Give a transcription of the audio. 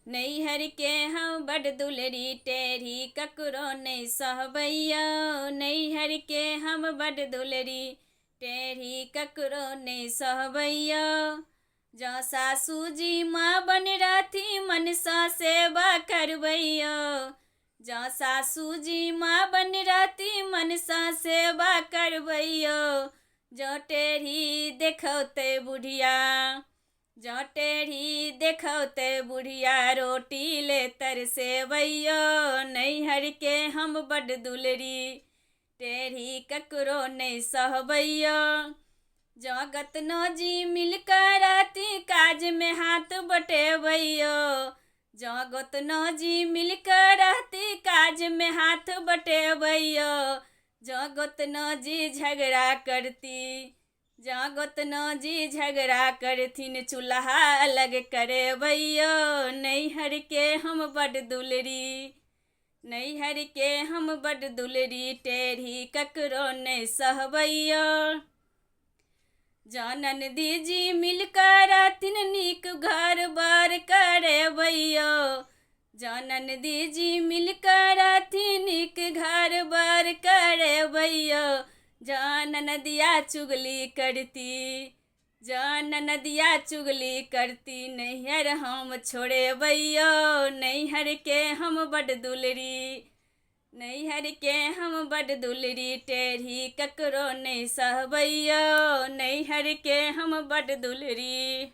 नैहर के हम बड़ दुलरी टेढ़ी ककरो नहीं सहबैयो। नैहर के हम बड़ दुलरी टेढ़ी ककरो नहीं सहबैयो। जँ सासू जी माँ बन रहती मनसा सेवा करबैयो। जँ सासू जी माँ बन रहती मनसा सेवा करबैयो। जँ टेढ़ी देखौते बुढ़िया जँ टेढ़ी देखौते बुढ़िया रोटी ले तरसेवैयो। नैहर के हम बड़ दुलरी टेढ़ी ककरो नहीं सहबैयो। जँ गतनो जी मिलकर रहती काज में हाथ बटेवैयो। जँ गतनो जी मिलकर रहती काज में हाथ बटेवैयो। जँ गतनो जी झगड़ा करती जँ गोतनो जी झगड़ा करथिन चूल्हा अलग करेवैयो। नैहर के हम बड़ दुलरी नैहर के हम बड़ दुलरी टेढ़ी ककरो नहीं सहबैयो। जँ ननदी जी मिलकर रहथिन नीक घर बार करेवैयो। जँ ननदी जी मिलकर रहथिन नीक घर बार करेवैयो। जँ ननदिया चुगली करती जँ ननदिया चुगली करती नैहर हम छोड़ेवैयो। नैहर के हम बड़ दुलरी नैहर के हम बड़ दुलरी टेढ़ी ककरो नहीं सहबैयो। नैहर के हम बड़ दुलरी।